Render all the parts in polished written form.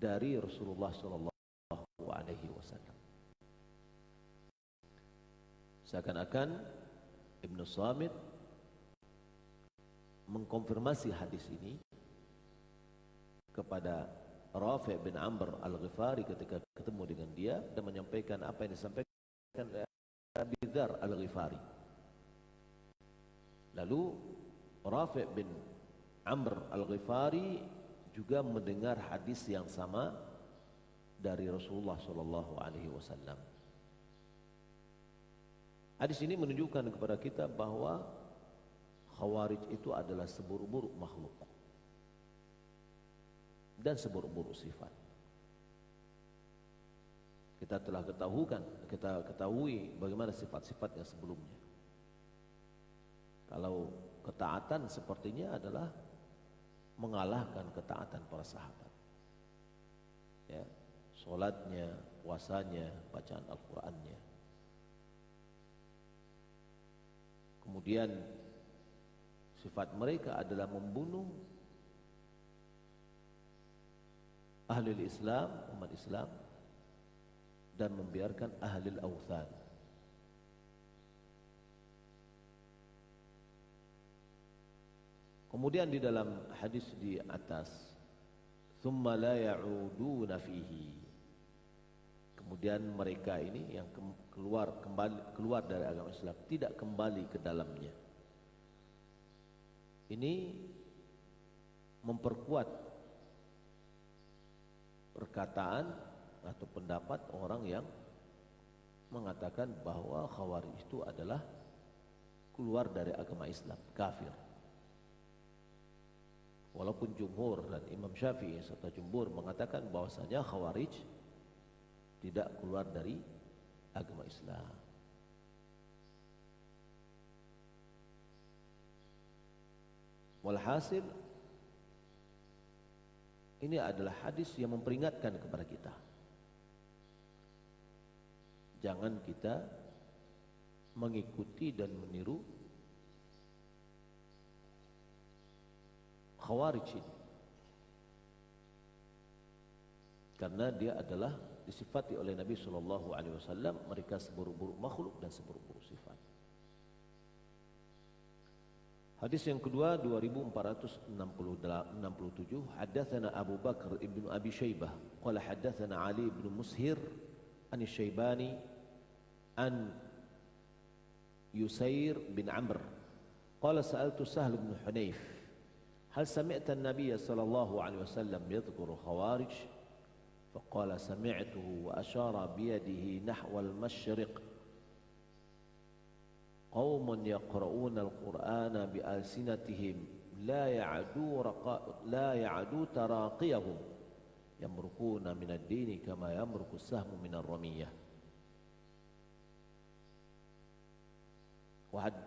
dari Rasulullah Shallallahu Alaihi Wasallam. Seakan-akan Ibnu Samit mengkonfirmasi hadis ini kepada Rafi' bin Amr Al-Ghifari ketika ketemu dengan dia dan menyampaikan apa yang disampaikan oleh Abi Dzar Al-Ghifari. Lalu Rafi' bin Amr Al-Ghifari juga mendengar hadis yang sama dari Rasulullah Shallallahu Alaihi Wasallam. Hadis ini menunjukkan kepada kita bahwa Khawarij itu adalah seburuk-buruk makhluk dan seburuk-buruk sifat. Kita telah ketahui bagaimana sifat-sifatnya sebelumnya. Kalau ketaatan sepertinya adalah mengalahkan ketaatan para sahabat. Ya, salatnya, puasanya, bacaan Al-Qur'annya. Kemudian sifat mereka adalah membunuh ahli Islam, umat Islam, dan membiarkan ahli al-awthan. Kemudian di dalam hadis di atas, thumma la ya'uduna fihi. Kemudian mereka ini yang keluar dari agama Islam tidak kembali ke dalamnya. Ini memperkuat perkataan atau pendapat orang yang mengatakan bahwa Khawarij itu adalah keluar dari agama Islam, kafir. Walaupun jumhur dan Imam Syafi'i serta jumhur mengatakan bahwasanya Khawarij tidak keluar dari agama Islam. Walhasil ini adalah hadis yang memperingatkan kepada kita. Jangan kita mengikuti dan meniru Khawarij ini. Karena dia adalah disifati oleh Nabi Shallallahu Alaihi Wasallam mereka seburuk-buruk makhluk dan seburuk-buruk sifat. Hadis yang kedua 2467, Haddatsana Abu Bakar ibn Abi Syaibah qala haddatsana Ali ibn Mushir an Syaibani an Yusair bin Amr qala sa'altu Sahl bin Hunayf hal sami'ta an-nabiy sallallahu alaihi wasallam yadhkuru khawarij faqala sami'tuhu wa ashara bi yadihi nahwa al-masyriq قوم يقرؤون القرآن بألسنتهم لا يعدو تراقيهم يمرقون من الدين كما يمرق السهم من الرمية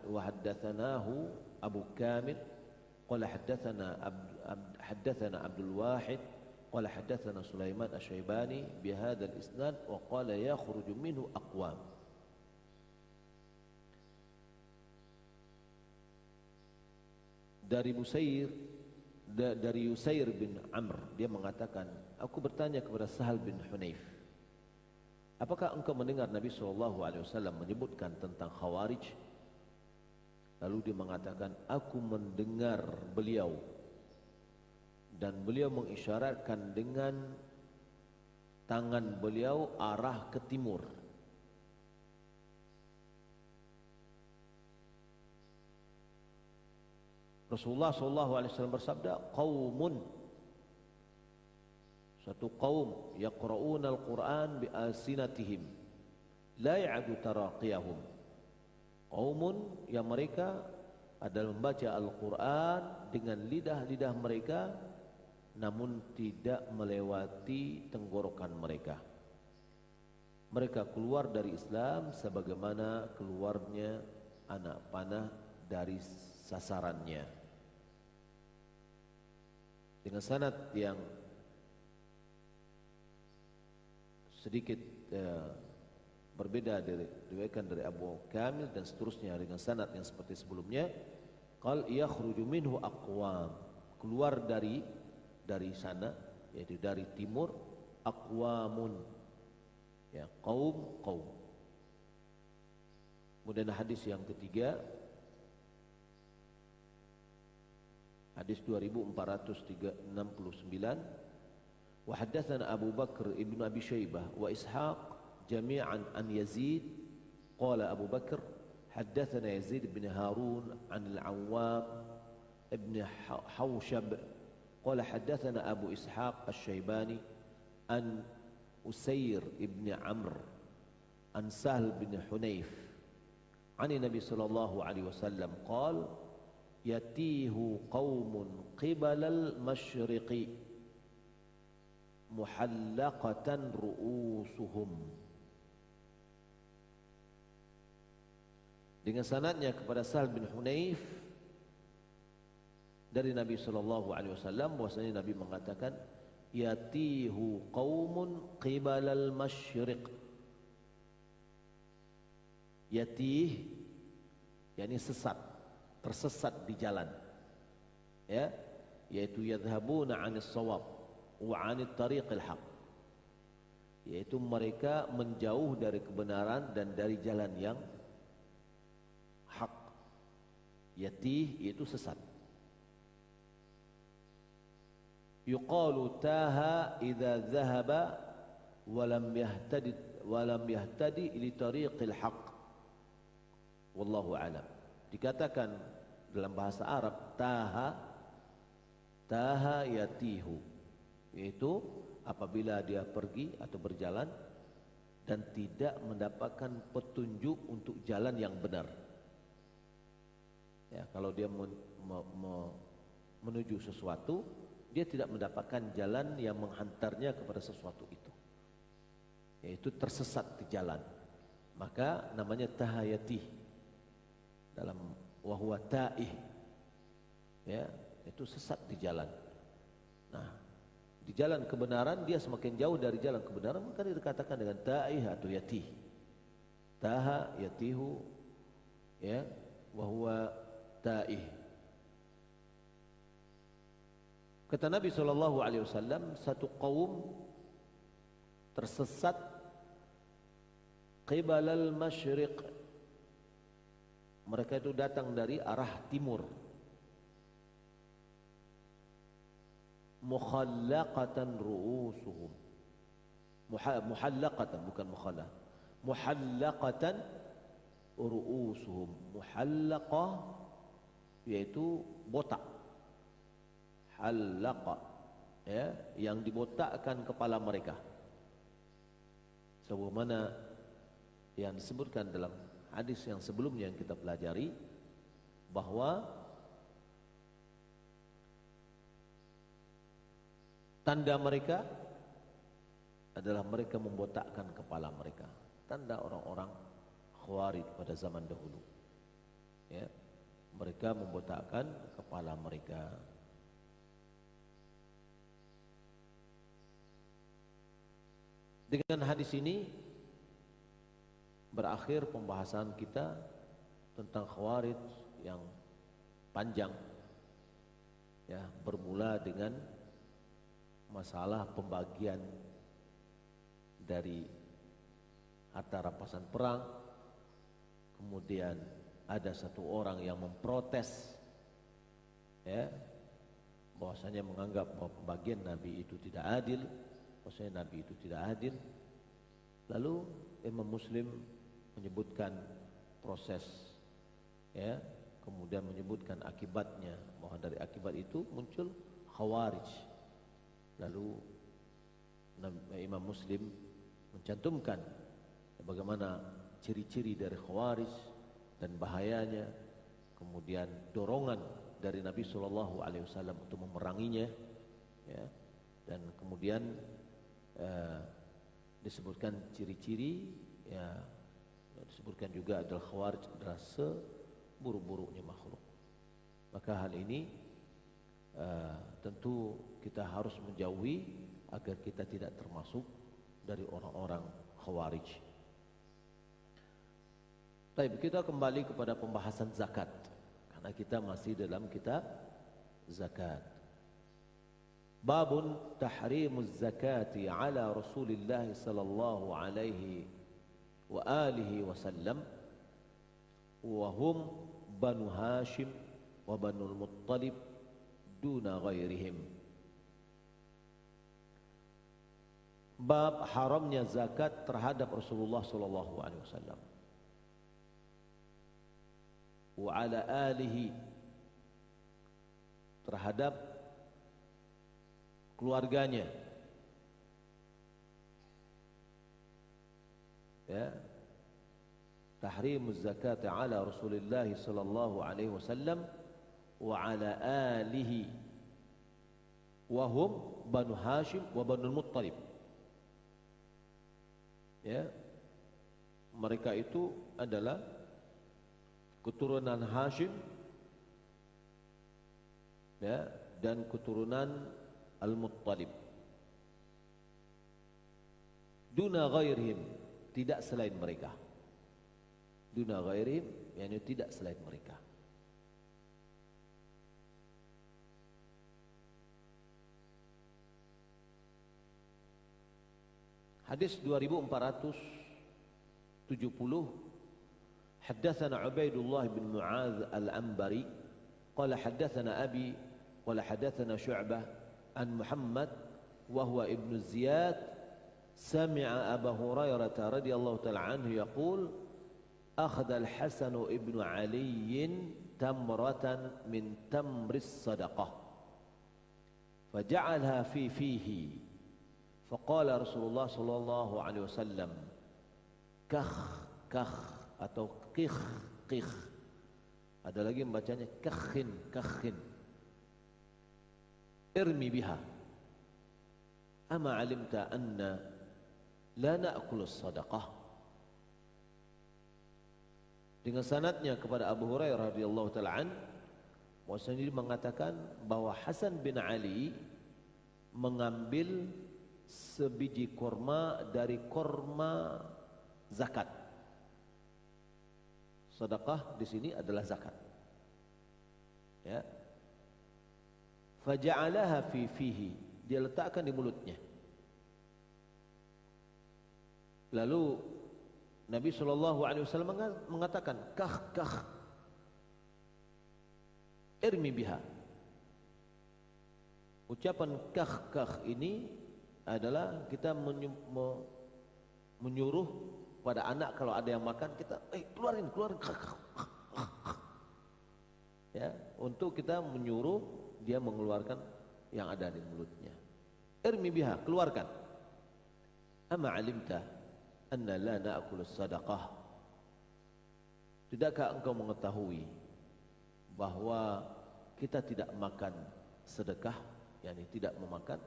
وحدثناه أبو كامل قال حدثنا عبد الواحد قال حدثنا سليمان الشيباني بهذا الإسناد وقال يخرج منه أقوام. Dari Yusair bin Amr, dia mengatakan, aku bertanya kepada Sahal bin Hunayf, apakah engkau mendengar Nabi SAW menyebutkan tentang Khawarij? Lalu dia mengatakan, aku mendengar beliau dan beliau mengisyaratkan dengan tangan beliau arah ke timur. Rasulullah SAW bersabda, qaumun, satu kaum yaqra'una al-Qur'an bi alsinatihim la ya'du taraqiyahum. Qaumun yang mereka adalah membaca Al-Qur'an dengan lidah-lidah mereka namun tidak melewati tenggorokan mereka. Mereka keluar dari Islam sebagaimana keluarnya anak panah dari sasarannya. Dengan sanad yang sedikit berbeda diriwayatkan dari Abu Kamil dan seterusnya dengan sanad yang seperti sebelumnya, qal yakhruju minhu aqwam, keluar dari sana yaitu dari timur, aqwamun, ya, kaum. Kemudian hadis yang ketiga, hadis 2469, wa haddatsana Abu Bakr ibn Abi Syaibah wa Ishaq jami'an an Yazid qala Abu Bakr haddatsana Yazid bin Harun an al-Awwam ibn Hawshab qala haddatsana Abu Ishaq asy-Syaibani an Usair ibn Amr an Sahl bin Hunayf an Nabi sallallahu alaihi wasallam qala yatihu qaumun qibalal masyriqi muhallaqatan ru'usuhum. Dengan sanadnya kepada Sahl bin Hunayf dari Nabi sallallahu alaihi wasallam bahwasanya Nabi mengatakan yatihu qaumun qibalal masyriq. Yatih yakni sesat, tersesat di jalan, ya, yaitu yadhhabuna 'anis shawab wa 'anit tariqil haq, yaitu mereka menjauh dari kebenaran dan dari jalan yang hak. Yatih yaitu sesat. Yuqalu taha idza dhahaba wa lam yahtadi li tariqil haq. Wallahu a'lam. Dikatakan dalam bahasa Arab taha yatihu, yaitu apabila dia pergi atau berjalan dan tidak mendapatkan petunjuk untuk jalan yang benar. Ya, kalau dia menuju sesuatu, dia tidak mendapatkan jalan yang menghantarnya kepada sesuatu itu, yaitu tersesat di jalan, maka namanya tahayati dalam wahwa ta'ih, ya, itu sesat di jalan. Nah, di jalan kebenaran dia semakin jauh dari jalan kebenaran, maka dikatakan dengan ta'ih atau yatih. Taha yatihu, ya, wahwa ta'ih. Kata Nabi SAW, satu kaum tersesat qibalal masyriq, mereka itu datang dari arah timur, mukhallaqatan ru'usuhum, muhallaqatan bukan mukhallah, muhallaqatan ru'usuhum. Muhallaqah yaitu botak, halaqa, ya, yang dibotakkan kepala mereka, sebagaimana yang disebutkan dalam hadis yang sebelumnya yang kita pelajari, bahwa tanda mereka adalah mereka membotakkan kepala mereka, tanda orang-orang Khawarij pada zaman dahulu, ya, mereka membotakkan kepala mereka. Dengan hadis ini berakhir pembahasan kita tentang Khawarij yang panjang, ya, bermula dengan masalah pembagian dari harta rampasan perang. Kemudian ada satu orang yang memprotes, ya, bahwasanya menganggap bahwa pembagian Nabi itu tidak adil, bahwasanya Nabi itu tidak adil. Lalu Imam Muslim menyebutkan proses, ya, kemudian menyebutkan akibatnya, bahwa dari akibat itu muncul Khawarij. Lalu Imam Muslim mencantumkan bagaimana ciri-ciri dari Khawarij dan bahayanya, kemudian dorongan dari Nabi SAW untuk memeranginya, ya, dan kemudian disebutkan ciri-ciri, ya, disebutkan juga adalah Khawarij adalah seburuk-buruknya makhluk. Maka hal ini tentu kita harus menjauhi agar kita tidak termasuk dari orang-orang Khawarij. Baik, kita kembali kepada pembahasan zakat, karena kita masih dalam kitab zakat. Babun tahrimuz zakati ala Rasulillah sallallahu alaihi wa alihi wasallam wa hum Banu Hashim wa Banu Muttalib duna ghairihim. Bab haramnya zakat terhadap Rasulullah sallallahu alaihi wasallam wa ala alihi, terhadap keluarganya, ya. Tahrimuz zakat ala Rasulillah sallallahu alaihi wasallam wa ala alihi wa hum Banu Hashim wa Banu Muttalib, ya. Mereka itu adalah keturunan Hashim, ya, dan keturunan Al-Muttalib. Duna ghairihim, tidak selain mereka. Duna ghairihim, yakni tidak selain mereka. Hadis 2470. حدثنا عبيد الله بن معاذ العنبري قال حدثنا أبي قال حدثنا شعبة عن محمد وهو ابن زياد سمع أبا هريرة رضي الله تعالى عنه يقول أخذ الحسن ابن علي تمرة من تمر الصدقة فجعلها في فيه فقال رسول الله صلى الله عليه وسلم كخ كخ atau kikh kikh, ada lagi membacanya kakhin kakhin, irmi biha ama alimta anna la na'kul sadaqah. Dengan sanadnya kepada Abu Hurairah radhiyallahu taala an, Muhammad mengatakan bahwa Hasan bin Ali mengambil sebiji korma dari korma zakat. Sedekah di sini adalah zakat. Ya. Faja'alaha fi fihi, dia letakkan di mulutnya. Lalu Nabi SAW mengatakan kah kah irmi biha. Ucapan kah kah ini adalah kita menyuruh pada anak kalau ada yang makan kita keluarin ya, untuk kita menyuruh dia mengeluarkan yang ada di mulutnya. Irmi biha, keluarkan. Ama alimta anna la na'kul sadaqah, tidakkah engkau mengetahui bahwa kita tidak makan sedekah, yakni tidak memakan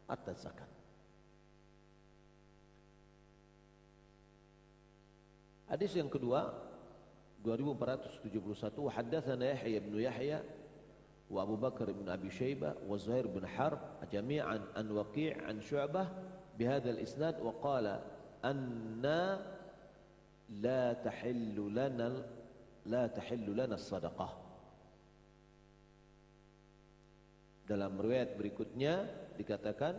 atas zakat. Hadis yang kedua 2471, haddatsana Yahya bin Yahya wa Abu Bakar bin Abi Syaibah wa Zuhair bin Harb jami'an an Waqi' an Syu'bah bihadzal isnad wa qala anna la tahillu lana as-sadaqah. Dalam riwayat berikutnya dikatakan,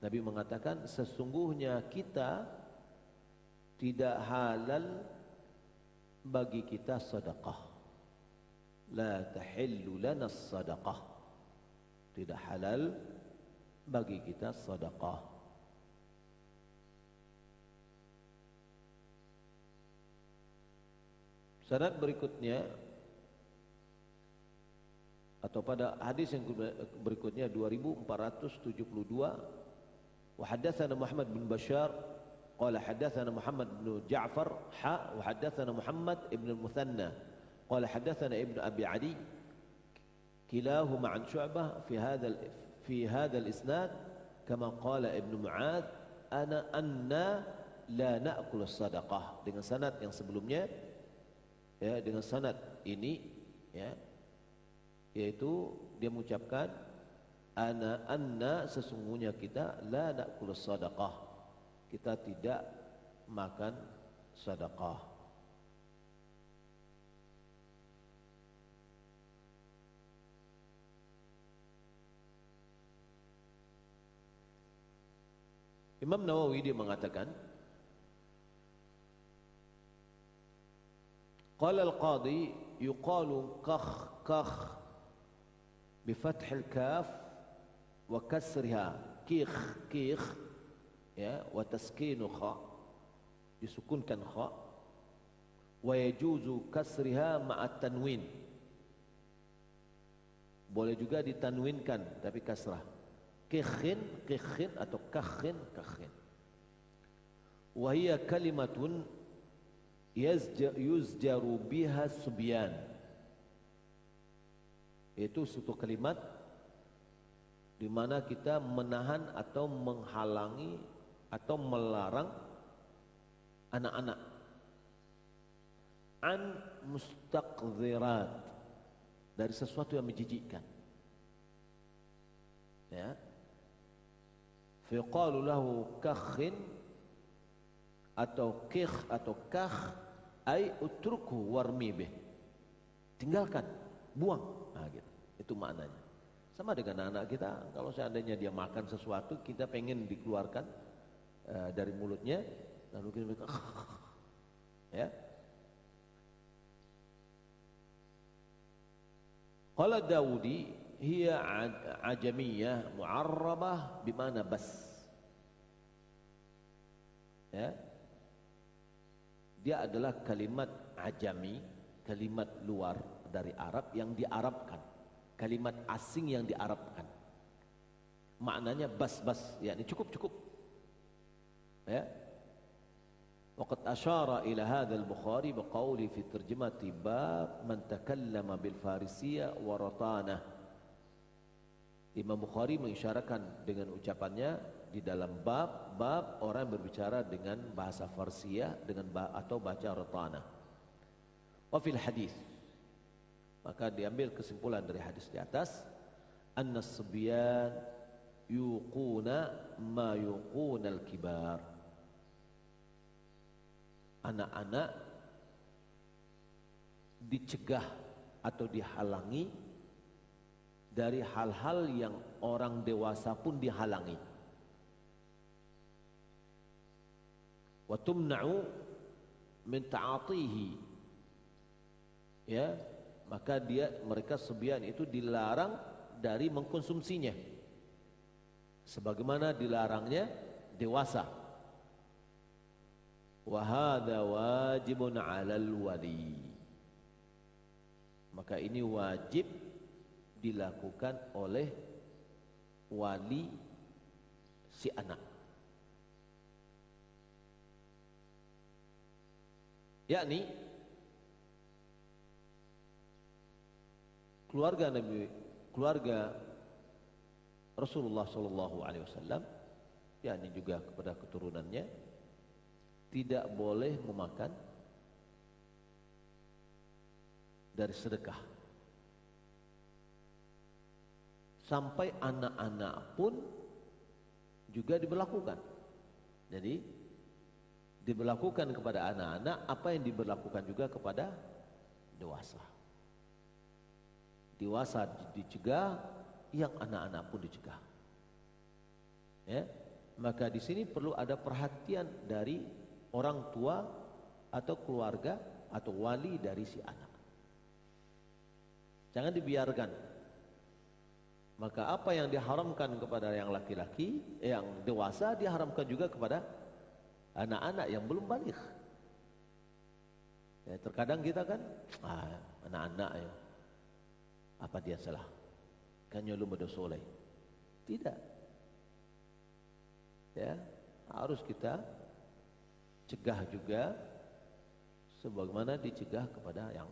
Nabi mengatakan sesungguhnya kita tidak halal bagi kita sedekah. La tahillu lana sadaqah, tidak halal bagi kita sedekah. Sanad berikutnya atau pada hadis yang berikutnya 2472, wa haddatsana Muhammad bin Bashar قال حدثنا محمد بن جعفر وحدثنا محمد بن المثنى قال حدثنا ابن أبي عدي كلاهما عن شعبة في هذا الإسناد كما قال ابن معاذ أننا لا نأكل الصدقة. Dengan sanad yang sebelumnya, ya, dengan sanad ini, ya, yaitu dia mengucapkan anna sesungguhnya kita la na'kul sadaqah, kita tidak makan sedekah. Imam Nawawi dia mengatakan, qala al-qadi yuqalu kakh bi fathil kaf wa kasriha kikh ya, wa taskinu kha, disukunkan kha, wa yajuzu kasriha ma'at tanwin, boleh juga ditanwinkan tapi kasrah, kikhin atau kakhin. Wa hiya kalimatun yuzjaru biha subyan, itu suatu kalimat di mana kita menahan atau menghalangi atau melarang anak-anak an mustaqdhirat, dari sesuatu yang menjijikkan, ya. Fa yuqalu lahu kakhin atau kikh atau kakh, ay utruku warmi bih, tinggalkan, buang, nah, gitu. Itu maknanya. Sama dengan anak kita, kalau seandainya dia makan sesuatu, kita pengen dikeluarkan dari mulutnya, lalu kita ya. Qala Dawudi hiya ajamiyah mu'arrabah bimana bas, ya. Dia adalah kalimat ajami, kalimat luar dari Arab yang diarabkan, kalimat asing yang diarabkan. Maknanya bas-bas, yakni cukup, ya. Waqad asyara ila hadha al-Bukhari biqauli fi tarjamati bab man takallama bil farisiyya wa ratana. Imam Bukhari mengisyaratkan dengan ucapannya di dalam bab orang berbicara dengan bahasa Farsiyah atau baca ratana. Wa fil hadis, maka diambil kesimpulan dari hadis di atas, anna as-subyan yuquna ma yuquna al-kibar, anak-anak dicegah atau dihalangi dari hal-hal yang orang dewasa pun dihalangi. Wa tumna'u min ta'atihi, ya, maka mereka subyan itu dilarang dari mengkonsumsinya sebagaimana dilarangnya dewasa. Wa hadza wajibun 'alal wali, maka ini wajib dilakukan oleh wali si anak, yakni keluarga Rasulullah sallallahu alaihi wasallam, yakni juga kepada keturunannya, tidak boleh memakan dari sedekah. Sampai anak-anak pun juga diberlakukan. Jadi diberlakukan kepada anak-anak apa yang diberlakukan juga kepada dewasa. Dewasa dicegah, yang anak-anak pun dicegah. Ya, maka di sini perlu ada perhatian dari orang tua atau keluarga atau wali dari si anak. Jangan dibiarkan. Maka apa yang diharamkan kepada yang laki-laki, yang dewasa, diharamkan juga kepada anak-anak yang belum baligh. Ya, terkadang kita kan, anak-anak ya, apa dia salah? Kan lu soleh. Tidak. Ya, harus kita cegah juga sebagaimana dicegah kepada yang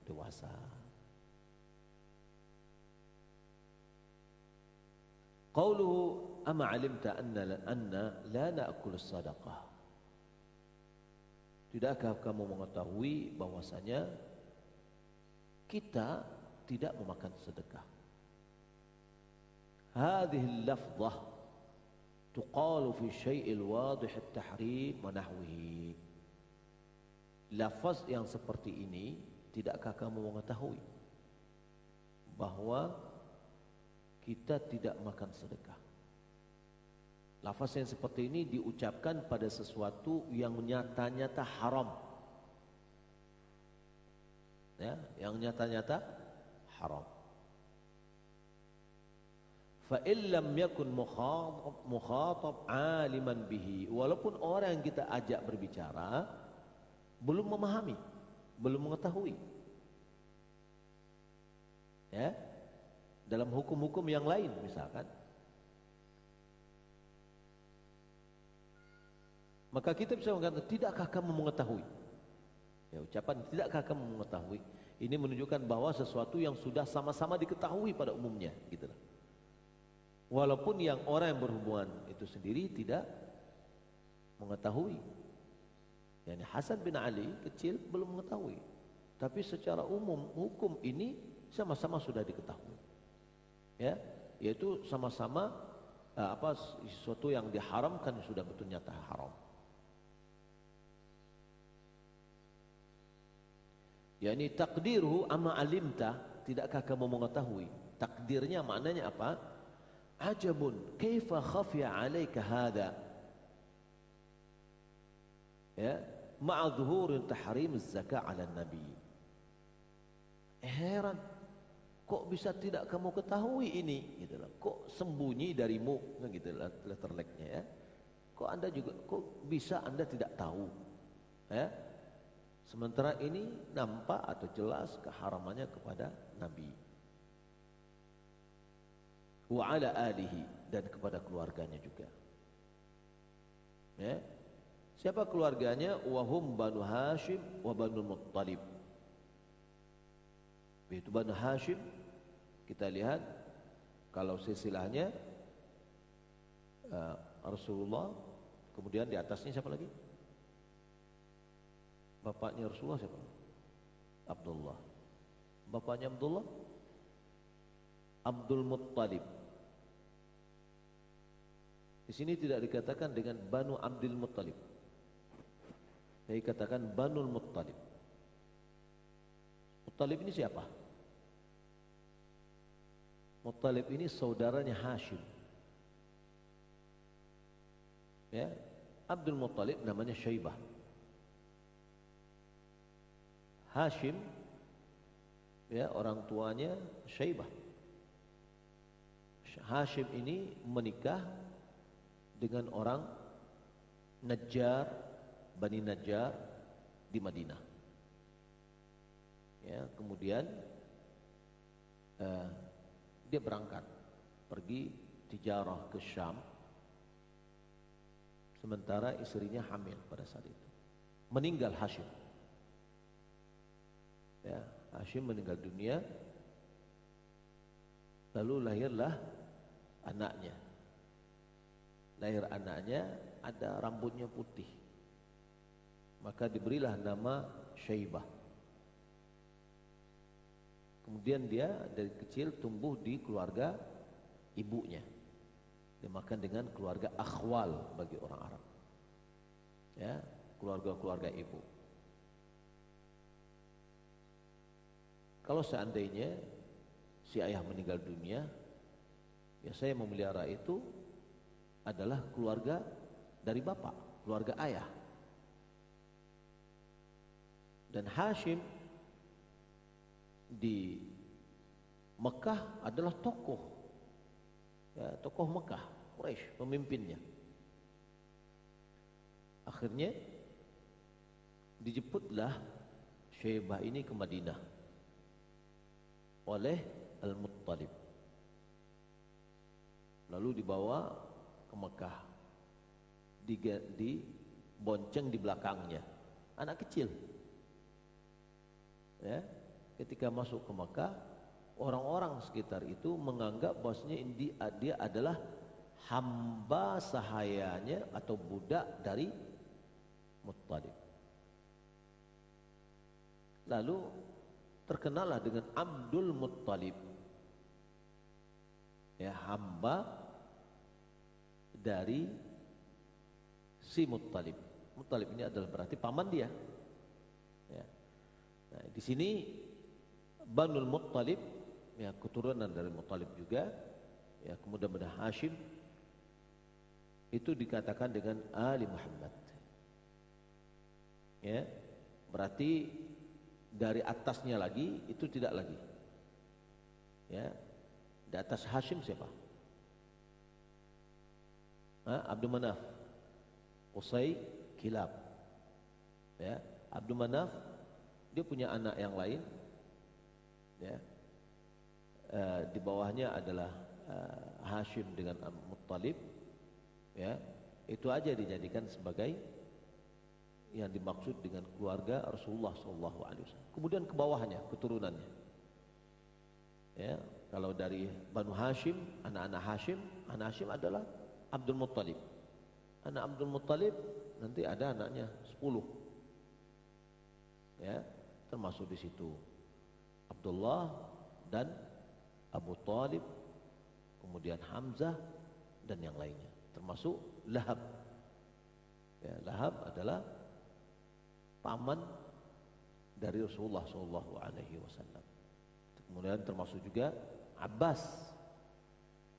dewasa. Qauluhu ama 'alimta anna la na'kul as-sadaqah, tidakkah kamu mengetahui bahwasanya kita tidak memakan sedekah? Hadhihi al-lafdhah tuqalu fi syai'il wadih at-tahrim wa nahwihi. Lafaz yang seperti ini, tidakkah kamu mengetahui bahwa kita tidak makan sedekah? Lafaz yang seperti ini diucapkan pada sesuatu yang nyata-nyata haram. Ya, yang nyata-nyata haram. Fa illam yakun mukhatab aliman bihi, walaupun orang yang kita ajak berbicara belum memahami, belum mengetahui. Ya, dalam hukum-hukum yang lain misalkan, maka kita bisa mengatakan, tidakkah kamu mengetahui? Ya, ucapan tidakkah kamu mengetahui ini menunjukkan bahwa sesuatu yang sudah sama-sama diketahui pada umumnya, gitu. Walaupun yang orang yang berhubungan itu sendiri tidak mengetahui. Yani Hasan bin Ali kecil belum mengetahui, tapi secara umum hukum ini sama-sama sudah diketahui. Ya, yaitu sama-sama sesuatu yang diharamkan sudah betul nyata haram. Yani takdirhu amma alimta, tidakkah kamu mengetahui? Takdirnya maknanya apa? Ajabun kaifa khafiya 'alaika hadha. Ya, ma'a dhuhur tahrim az-zakah 'ala an-nabi. Heran, kok bisa tidak kamu ketahui ini, gitu loh. Kok sembunyi darimu, gitu lah letterleknya, ya. Kok Anda juga, kok bisa Anda tidak tahu, ya? Sementara ini nampak atau jelas keharamannya kepada Nabi. Wa ala alihi, dan kepada keluarganya juga. Ya. Siapa keluarganya? Wahum Banu Hashim wa Banu Muttalib. Itu Banu Hashim, kita lihat kalau silsilahnya Rasulullah, kemudian di atasnya siapa lagi? Bapaknya Rasulullah siapa? Abdullah. Bapaknya Abdullah? Abdul Muttalib. Di sini tidak dikatakan dengan Banu Abdul Muttalib, tapi katakan Banul Muttalib. Muttalib ini siapa? Muttalib ini saudaranya Hashim. Ya, Abdul Muttalib namanya Syaibah. Hashim, ya, orang tuanya Syaibah. Hashim ini menikah dengan orang Najjar, Bani Najjar di Madinah. Ya, kemudian dia berangkat pergi tijarah ke Syam, sementara istrinya hamil pada saat itu. Meninggal Hashim. Ya, Hashim meninggal dunia, lalu lahirlah anaknya. Lahir anaknya ada rambutnya putih, maka diberilah nama Syaibah. Kemudian dia dari kecil tumbuh di keluarga ibunya, dimakan dengan keluarga akhwal bagi orang Arab. Ya, keluarga-keluarga ibu. Kalau seandainya si ayah meninggal dunia, ya saya memelihara itu adalah keluarga dari bapak, keluarga ayah. Dan Hashim di Mekah adalah tokoh, ya, tokoh Mekah, Quraisy, pemimpinnya. Akhirnya dijemputlah Syaibah ini ke Madinah oleh Al-Muttalib, lalu dibawa ke Mekah, dibonceng di belakangnya anak kecil. Ya, ketika masuk ke Mekah, orang-orang sekitar itu menganggap bahwasanya dia adalah hamba sahayanya atau budak dari Muttalib. Lalu terkenalah dengan Abdul Muttalib, ya, hamba dari si Muttalib. Muttalib ini adalah berarti paman dia. Ya. Nah, di sini Banul Muttalib, ya, keturunan dari Muttalib juga, ya, kemudian pada Hashim. itu dikatakan dengan Ali Muhammad. Ya, berarti dari atasnya lagi itu tidak lagi. Ya, di atas Hashim siapa? Abdul Manaf, Qusay, Kilab. Ya, Abdul Manaf dia punya anak yang lain. Ya, di bawahnya adalah Hashim dengan Muttalib. Ya, itu aja dijadikan sebagai yang dimaksud dengan keluarga Rasulullah SAW. Kemudian ke bawahnya, keturunannya. Ya, kalau dari Banu Hashim, anak-anak Hashim adalah Abdul Muttalib. Anak Abdul Muttalib nanti ada anaknya 10. Ya, termasuk di situ Abdullah dan Abu Talib, kemudian Hamzah dan yang lainnya, termasuk Lahab. Ya, Lahab adalah paman dari Rasulullah SAW. Kemudian termasuk juga Abbas.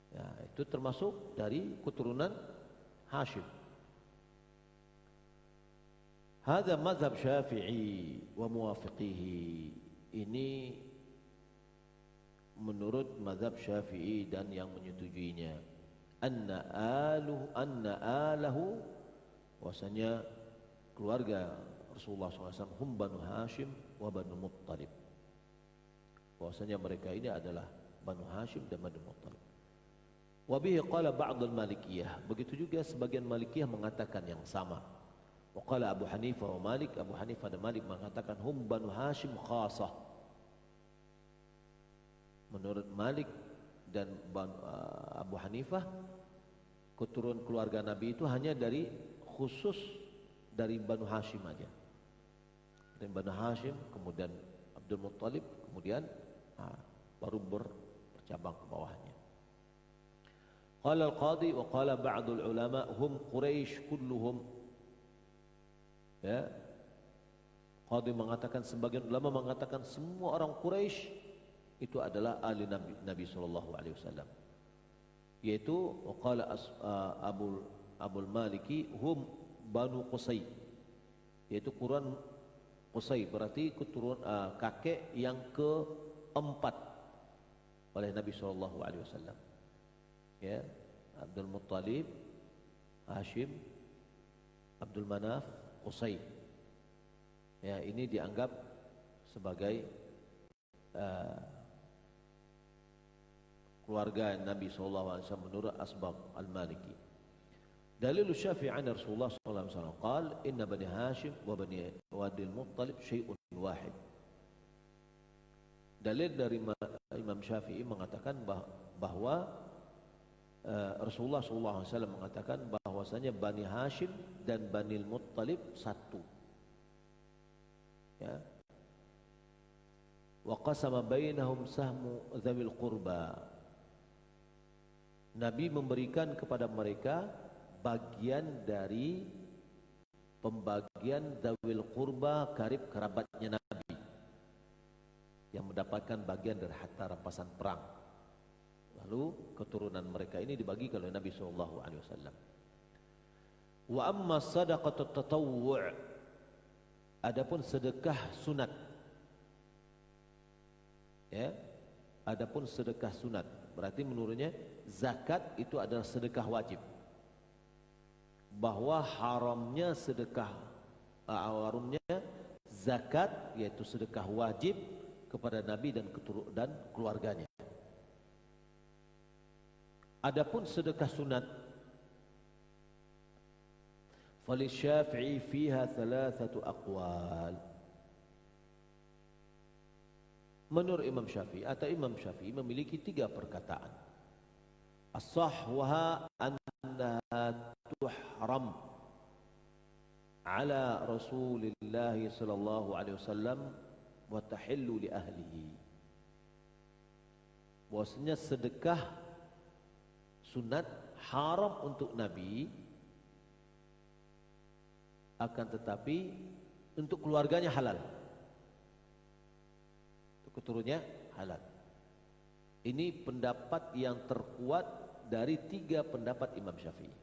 Ya, itu termasuk dari keturunan Hashim. Hadza mazhab Syafi'i wa muwafiqihi. Ini menurut mazhab Syafi'i dan yang menyetujuinya. Anna alahu wasanya keluarga Rasulullah SAW hum Banu Hashim wa Banu Muttalib. Bahwasanya mereka ini adalah Banu Hashim dan Banu Muttalib. Wa bihi qala ba'd al-Malikiyah. Begitu juga sebagian Malikiyah mengatakan yang sama. Wa qala Abu Hanifah wa Malik, Abu Hanifah dan Malik mengatakan hum Banu Hashim khasah. Menurut Malik dan Abu Hanifah, keturunan keluarga Nabi itu hanya dari khusus dari Banu Hashim aja. Dari Banu Hashim, kemudian Abdul Muttalib, kemudian baru bercabang ke bawahnya. Qala al-Qadi wa qala ba'dul ulama hum Quraisy kulluhum. Ya. Qadi mengatakan, sebagian ulama mengatakan semua orang Quraisy itu adalah ahli Nabi sallallahu alaihi wasallam. Yaitu qala Abul Maliki hum Banu Qusay. Yaitu Quran Qusay, berarti keturunan kakek yang keempat oleh Nabi sallallahu alaihi wasallam. Ya, Abdul Muttalib, Hashim, Abdul Manaf, Qusay. Ya, ini dianggap sebagai keluarga Nabi SAW menurut Asbab Al-Maliki. Dalil Syafi'i an Rasulullah SAW qal inna Bani Hashim wa Bani Wadil Muttalib syai'un wahid. Dalil dari Imam Syafi'i mengatakan bahwa Rasulullah SAW mengatakan bahwasanya Bani Hashim dan Bani Muttalib satu. Ya. Wa qasama bainahum sahmu dzawil qurba. Nabi memberikan kepada mereka bagian dari pembagian dzawil qurba, karib kerabatnya Nabi, yang mendapatkan bagian dari harta rampasan perang. Lalu keturunan mereka ini dibagi oleh Nabi SAW. Wa amma sadaqatut tatawwu', adapun sedekah sunat. Ya, adapun sedekah sunat berarti menurutnya zakat itu adalah sedekah wajib. Bahwa haramnya sedekah haramnya zakat yaitu sedekah wajib kepada Nabi dan keluarganya. Adapun sedekah sunat, falisyafi'i fiha thalathatu aqwal. Menurut Imam Syafi'i atau Imam Syafi'i memiliki 3 perkataan. As-sahwaha annaha tuhram ala Rasulillah sallallahu alaihi wasallam wa tahillu li ahlihi. Bahwasanya sedekah sunat haram untuk Nabi, akan tetapi untuk keluarganya halal, untuk keturunannya halal. Ini pendapat yang terkuat dari 3 pendapat Imam Syafi'i.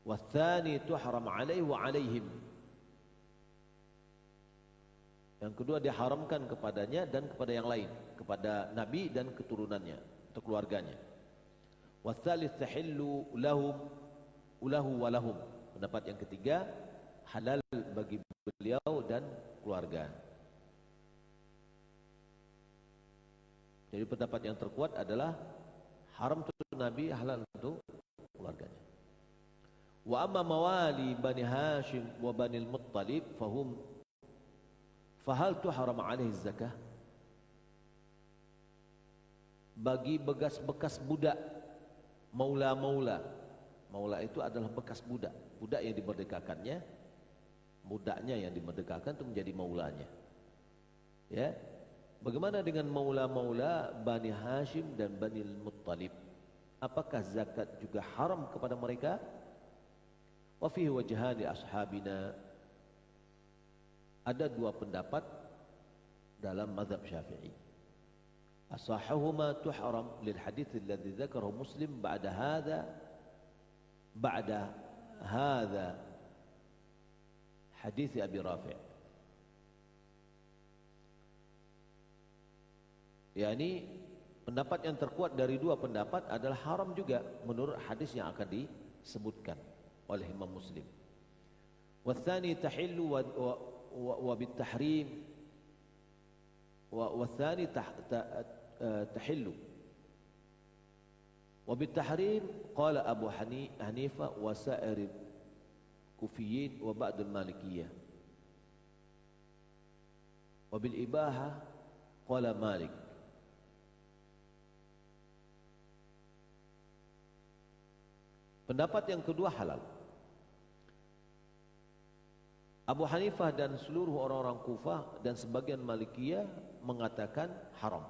Wathani tuhram alaihi wa alaihim. Yang kedua diharamkan kepadanya dan kepada yang lain, kepada Nabi dan keturunannya atau keluarganya. Watsalits tahillu lahum wa lahum. Pendapat yang ketiga, halal bagi beliau dan keluarga. Jadi pendapat yang terkuat adalah haram untuk Nabi, halal untuk keluarganya. Wa amma mawali Bani Hashim wa Bani al-Muttalib fahal tuhram alaihi zakah? Bagi bekas-bekas budak, maula-maula. Maula itu adalah bekas budak. Budak yang dimerdekakannya, budaknya yang dimerdekakan itu menjadi maulanya. Ya. Bagaimana dengan maula-maula Bani Hashim dan Bani al-Muttalib? Apakah zakat juga haram kepada mereka? Wa fihi wajhan li ashabina. Ada dua pendapat dalam mazhab Syafi'i. Asahhahuma tuhram lil hadits alladhi dzakarahu Muslim ba'da hadha hadits Abi Rafi'. Yani pendapat yang terkuat dari dua pendapat adalah haram juga menurut hadis yang akan disebutkan oleh Imam Muslim. Wathani tahillu wa bitahrim wathani tahillu wa bitahrim qala Abu Hanifah wa sa'ir kufiyin wa ba'd al-malikiyah wa bil ibahah qala Malik. Pendapat yang kedua halal. Abu Hanifah dan seluruh orang-orang Kufah dan sebagian Malikiyah mengatakan haram.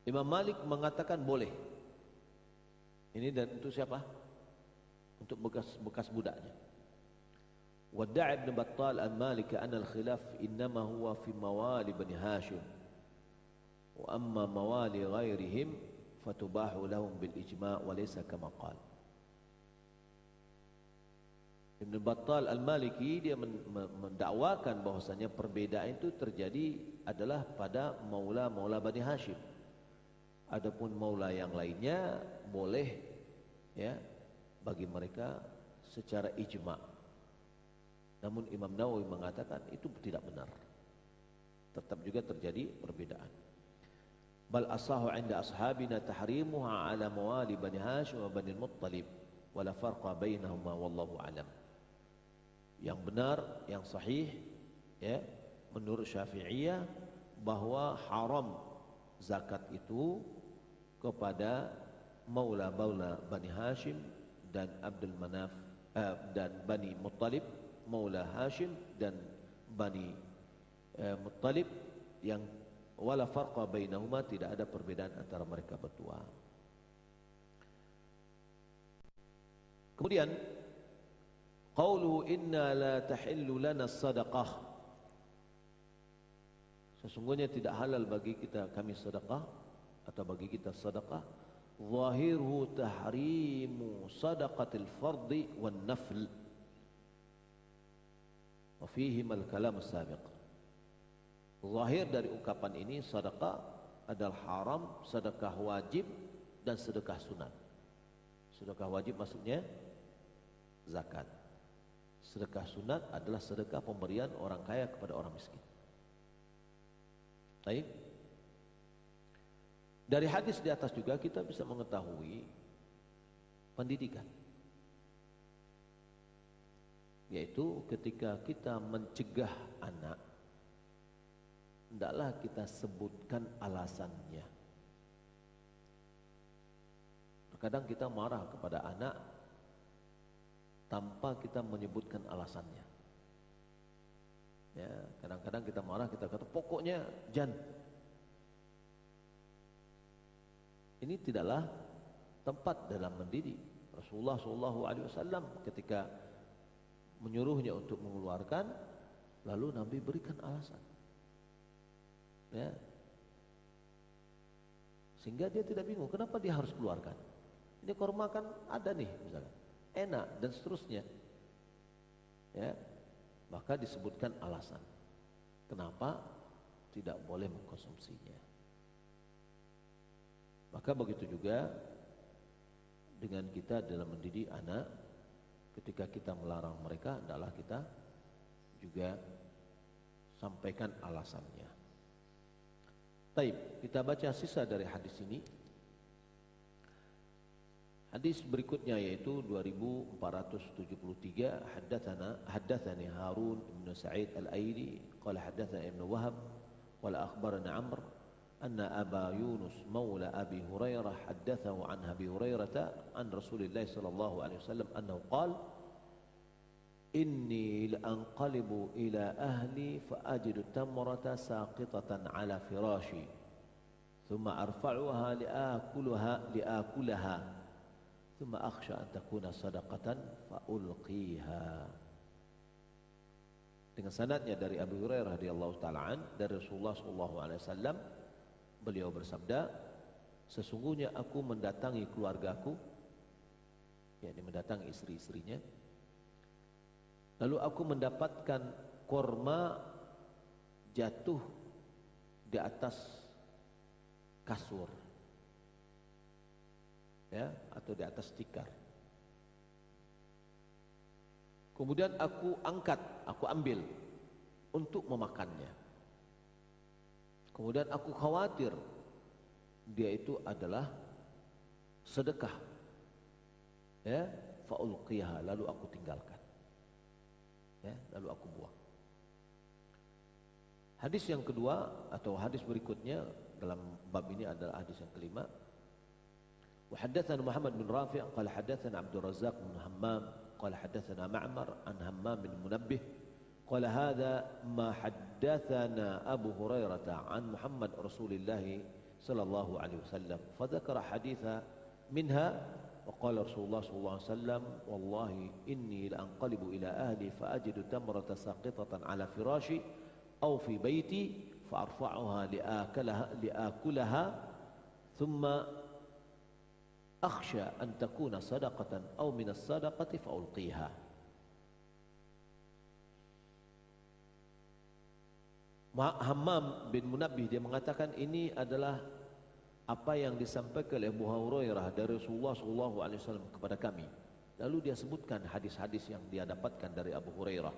Imam Malik mengatakan boleh. Ini dan untuk siapa? Untuk bekas budaknya. Wadda'a Ibn Battal al-Maliki anna al-khilaf innama huwa fi mawali Bani Hashim. Wa amma mawali ghairihim fatubahu lahum bil ijma' wa laysa kama qala. Ibn Battal al-Maliki dia mendakwakan bahwasanya perbedaan itu terjadi adalah pada maula-maula Bani Hashim. Adapun maula yang lainnya boleh ya bagi mereka secara ijma'. Namun Imam Nawawi mengatakan itu tidak benar. Tetap juga terjadi perbedaan. Bal asahu 'inda ashabina tahrimuha 'ala mawali Bani Hashim wa Bani al-Muttalib wa la farqa bainahuma wallahu a'lam. Yang benar, yang sahih ya menurut Syafi'iyah bahwa haram zakat itu kepada maula-maula Bani Hashim dan Abdul Manaf dan Bani Muttalib, maula Hashim dan Bani Muttalib yang wala farqa bainahuma, tidak ada perbedaan antara mereka berdua. Kemudian qaulu inna la tahillu lana sadaqah, sesungguhnya tidak halal bagi kami sedekah atau bagi kita sedekah. Zahiruhu tahrimu sadaqatil fardi wan nafl wa fihi mal kalam sabiq. Zahir dari ungkapan ini sedekah adalah haram, sedekah wajib dan sedekah sunat. Sedekah wajib maksudnya zakat. Sedekah sunat adalah sedekah pemberian orang kaya kepada orang miskin. Baik. Dari hadis di atas juga kita bisa mengetahui pendidikan. Yaitu ketika kita mencegah anak, hendaklah kita sebutkan alasannya. Terkadang kita marah kepada anak tanpa kita menyebutkan alasannya. Ya, kadang-kadang kita marah, kita kata pokoknya jangan. Ini tidaklah tempat dalam mendidik. Rasulullah SAW ketika menyuruhnya untuk mengeluarkan, lalu Nabi berikan alasan. Ya. Sehingga dia tidak bingung kenapa dia harus keluarkan. Ini korma kan ada nih misalnya, enak dan seterusnya. Ya, maka disebutkan alasan kenapa tidak boleh mengkonsumsinya. Maka begitu juga dengan kita dalam mendidik anak, ketika kita melarang mereka adalah kita juga sampaikan alasannya. Taib, kita baca sisa dari hadis ini. Hadis berikutnya yaitu 2473, haddatsani Harun bin Sa'id al-Aili qala haddatsana Ibnu Wahab qala akhbarana Amr anna Aba Yunus maula Abi Hurairah haddatsahu an Abi Hurairah an Rasulillah sallallahu alaihi wasallam annahu qala inni la'anqalibu ila ahli fa ajidu tamrata saqitatan ala firashi thumma arfa'uha liakulaha thumma akhsha an takuna sadaqatan fa ulqiha. Dengan sanadnya dari Abu Hurairah radhiyallahu taala an dari Rasulullah sallallahu alaihi wasallam, beliau bersabda, sesungguhnya aku mendatangi keluargaku, yakni mendatangi istri-istrinya, lalu aku mendapatkan korma jatuh di atas kasur, ya, atau di atas tikar. Kemudian aku angkat, aku ambil untuk memakannya. Kemudian aku khawatir dia itu adalah sedekah, ya, faulqiha, lalu aku tinggalkan, ya, lalu aku buang. Hadis yang kedua atau hadis berikutnya dalam bab ini adalah hadis yang kelima. Wa haddatsana Muhammad bin Rafi' qala haddatsana Abdul Razzaq bin Hammam qala haddatsana Ma'mar an Hammam bin Munabbih قال هذا ما حدثنا أبو هريرة عن محمد رسول الله صلى الله عليه وسلم فذكر حديثا منها وقال رسول الله صلى الله عليه وسلم والله إني لأنقلب إلى أهلي فأجد تمرة ساقطة على فراشي أو في بيتي فأرفعها لآكلها ثم أخشى أن تكون صدقة أو من الصدقة فألقيها. Hammam bin Munabbih dia mengatakan ini adalah apa yang disampaikan oleh Abu Hurairah dari Rasulullah SAW kepada kami. Lalu dia sebutkan hadis-hadis yang dia dapatkan dari Abu Hurairah.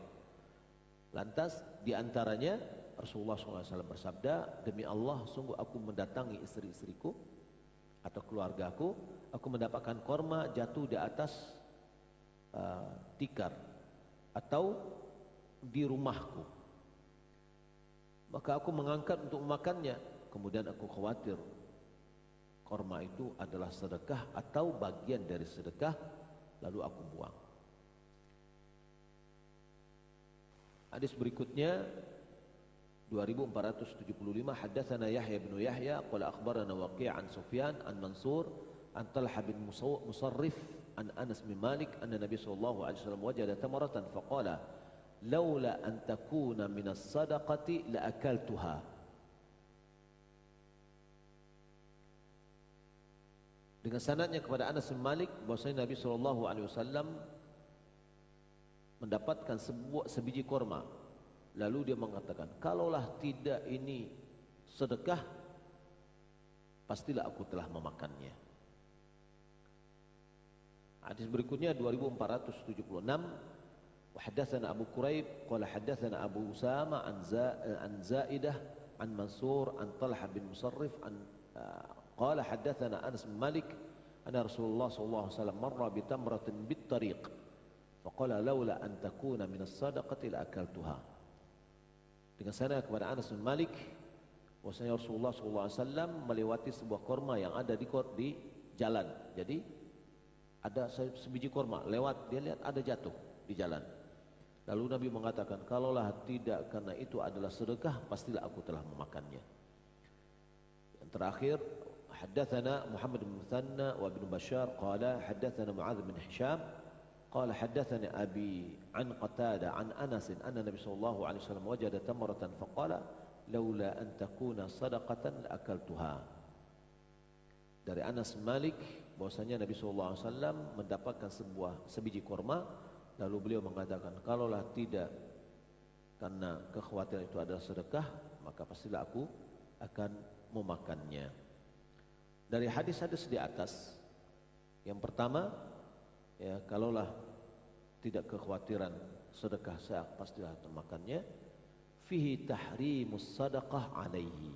Lantas di antaranya Rasulullah SAW bersabda, demi Allah sungguh aku mendatangi istri-istriku atau keluargaku, aku mendapatkan korma jatuh di atas tikar atau di rumahku. Maka aku mengangkat untuk memakannya. Kemudian aku khawatir korma itu adalah sedekah atau bagian dari sedekah, lalu aku buang. Hadis berikutnya 2475, haddatsana Yahya bin Yahya qala akhbarana Waqi' an Sufyan an Mansur an Talha bin Musarrif an Anas bin Malik anna Nabi sallallahu alaihi wasallam wajada tamaratan faqala laula an takuna minas sadaqati la akaltuha. Dengan sanadnya kepada Anas bin Malik bahwasanya Nabi SAW mendapatkan sebiji korma, lalu dia mengatakan, kalaulah tidak ini sedekah, pastilah aku telah memakannya. Hadis berikutnya 2476, وحدثنا أبو كريب قال حدثنا أبو أسامة عن زائدة عن منصور عن طلحة بن مصرف قال حدثنا أنس بن مالك أن رسول الله صلى الله عليه وسلم مر بتمرة بالطريق فقال لولا أن تكون من الصدقة لأكلتها. Dengan sana kepada Anas bin Malik bahwasanya Rasulullah SAW melewati sebuah korma yang ada di jalan. Jadi ada sebiji korma lewat, dia lihat ada jatuh di jalan. Lalu Nabi mengatakan, kalaulah tidak karena itu adalah sedekah, pastilah aku telah memakannya. Yang terakhir, haddatsana Muhammad bin Muthanna wa Ibn Bashar qala haddatsana Mu'adz bin Hisham qala haddatsani Abi an Qatada an Anas anna Nabi sallallahu alaihi wasallam wajada tamratan faqala laula an takuna sadaqatan la akaltuha. Dari Anas Malik bahwasanya Nabi SAW mendapatkan sebiji korma, lalu beliau mengatakan, kalaulah tidak karena kekhawatiran itu adalah sedekah, maka pastilah aku akan memakannya. Dari hadis-hadis di atas, yang pertama, ya, kalaulah tidak kekhawatiran sedekah, saya pastilah akan memakannya. Fihi tahrimus sadaqah alaihi.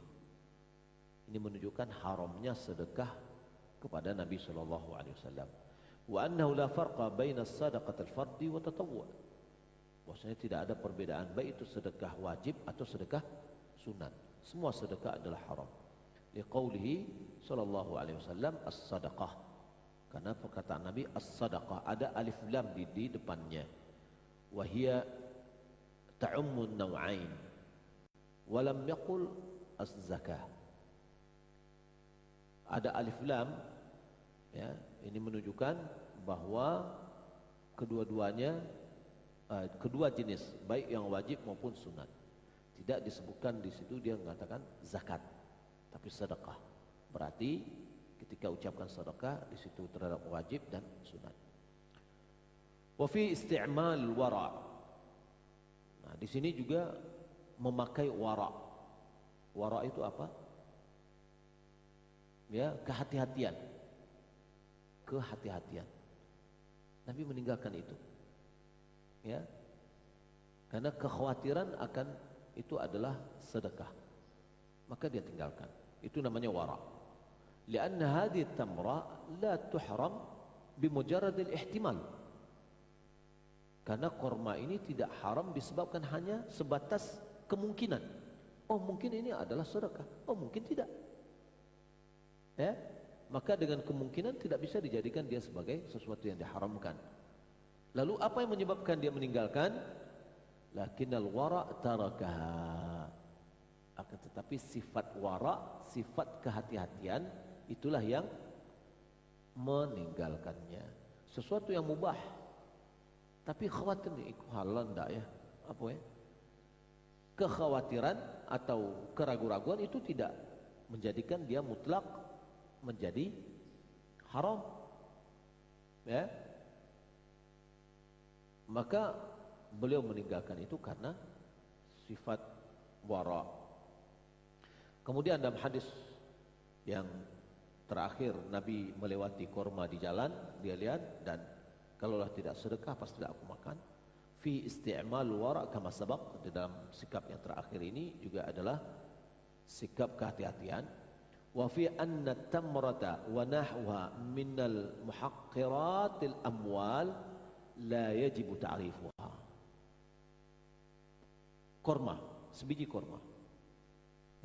Ini menunjukkan haramnya sedekah kepada Nabi SAW. Wa annahu la farqa baina sadaqatil fardi wa tatawwu'. Bahwasanya tidak ada perbedaan baik itu sedekah wajib atau sedekah sunat. Semua sedekah adalah haram. Liqaulihi sallallahu alaihi wasallam as-sadaqah. Karena perkataan Nabi as-sadaqah, ada alif lam di depannya. Wa hiya ta'ummu an-naw'ain. Wa lam yaqul az-zakah. Ada alif lam, ya, ini menunjukkan bahwa kedua-duanya, kedua jenis, baik yang wajib maupun sunat. Tidak disebutkan di situ dia mengatakan zakat, tapi sedekah. Berarti ketika ucapkan sedekah di situ terhadap wajib dan sunat. Wa fi isti'mal wara'. Nah, di sini juga memakai wara'. Wara' itu apa? Ya, kehati-hatian. Kehati-hatian. Nabi meninggalkan itu. Ya. Karena kekhawatiran akan itu adalah sedekah. Maka dia tinggalkan. Itu namanya wara'. Lianna hadhihi tamra la tuhram bimujarrad al-ihtimal. Karena korma ini tidak haram disebabkan hanya sebatas kemungkinan. Oh, mungkin ini adalah sedekah. Oh, mungkin tidak. Ya, maka dengan kemungkinan tidak bisa dijadikan dia sebagai sesuatu yang diharamkan. Lalu apa yang menyebabkan dia meninggalkan? Lakinnal wara' tarakaha. Akan tetapi sifat wara', sifat kehati-hatian, itulah yang meninggalkannya. Sesuatu yang mubah, tapi khawatir nih, halal enggak ya? Apa ya? Kekhawatiran atau keraguan-raguan itu tidak menjadikan dia mutlak menjadi haram. Ya. Maka beliau meninggalkan itu karena sifat wara'. Kemudian dalam hadis yang terakhir, Nabi melewati korma di jalan, dia lihat, dan kalaulah tidak sedekah pastilah aku makan. Fi isti'mal wara' kama sabaq. Di dalam sikap yang terakhir ini juga adalah sikap kehati-hatian. Wa fi anna tamrata wa nahwa minal muhaqqiratil amwal la yajibu ta'rifuha. Korma, sebiji korma,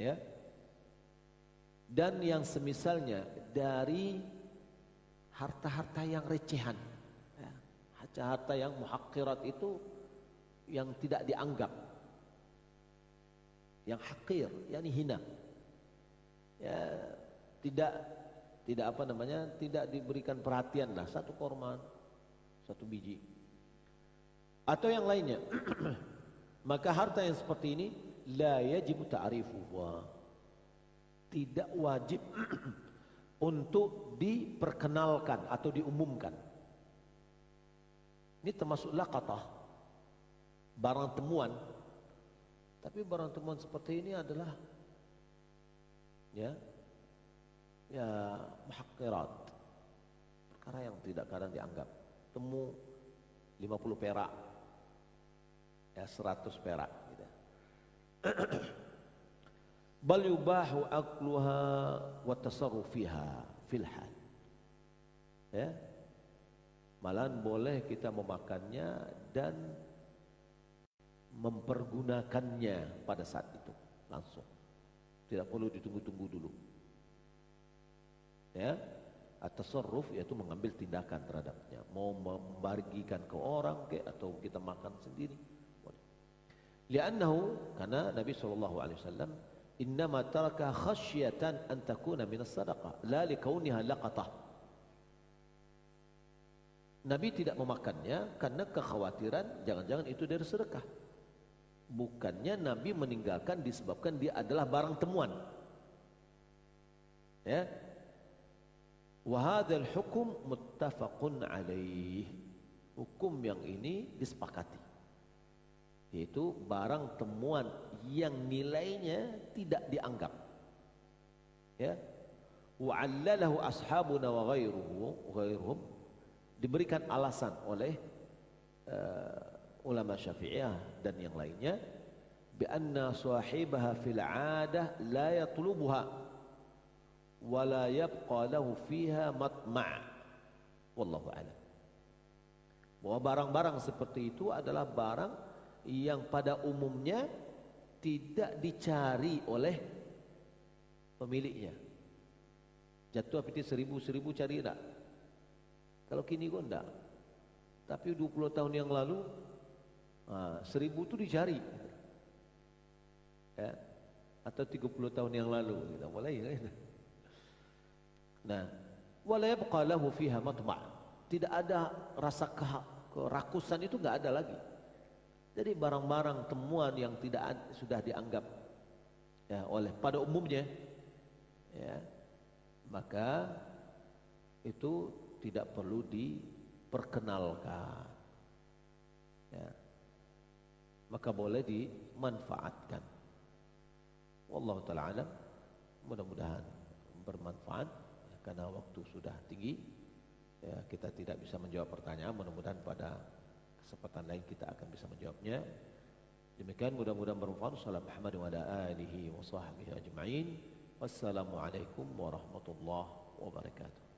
ya, dan yang semisalnya dari harta-harta yang recehan, ya, harta yang muhaqqirat itu yang tidak dianggap, yang hakir, yakni hina, ya, tidak apa namanya, tidak diberikan perhatian lah, satu korma, satu biji atau yang lainnya. Maka harta yang seperti ini la yajibu ta'rifuha, tidak wajib untuk diperkenalkan atau diumumkan. Ini termasuk laqatah, barang temuan. Tapi barang temuan seperti ini adalah ya muhaqqirat, perkara yang tidak kadang dianggap. Temu 50 perak, ya 100 perak gitu. Bal yubahu akluha wa tasarruf fiha fil hal. Ya. Malahan boleh kita memakannya dan mempergunakannya pada saat itu langsung. Tidak perlu ditunggu-tunggu dulu. Ya. At-tasarruf yaitu mengambil tindakan terhadapnya, mau membagikan ke orang ke atau kita makan sendiri. Li'annahu, karena Nabi SAW innama taraka khasyatan an takuna minas sadaqah la likauniha laqatah. Nabi tidak memakannya karena kekhawatiran jangan-jangan itu dari sedekah. Bukannya Nabi meninggalkan disebabkan dia adalah barang temuan. Ya. Wa hadzal hukum muttafaqun alaih. Hukum yang ini disepakati, yaitu barang temuan yang nilainya tidak dianggap, ya. Wa 'allalahu ashabuna wa ghairuhum, diberikan alasan oleh ulama Syafi'iyah dan yang lainnya, bi anna sahibaha fil 'adah la yatlubuha wa la yabqa lahu fiha matma'. Wallahu a'lam. Bahwa barang-barang seperti itu adalah barang yang pada umumnya tidak dicari oleh pemiliknya. Jatuh api 1000 cari enggak? Kalau kini kok enggak. Tapi 20 tahun yang lalu 1000 itu dicari. Ya. Atau 30 tahun yang lalu kita mulai kan. Nah, wala yabqa lahu fiha matma'. Tidak ada rasa kerakusan, itu enggak ada lagi. Jadi barang-barang temuan yang tidak sudah dianggap, ya, oleh pada umumnya, ya, maka itu tidak perlu diperkenalkan, ya, maka boleh dimanfaatkan. Wallahu ta'ala alam. Mudah-mudahan bermanfaat, ya, karena waktu sudah tinggi, ya, kita tidak bisa menjawab pertanyaan. Mudah-mudahan pada kesempatan lain kita akan bisa menjawabnya. Demikian, mudah-mudahan bermanfaat. Assalamualaikum warahmatullahi wabarakatuh. Alihi wa sahbihi ajma'in. Wassalamualaikum warahmatullahi wabarakatuh.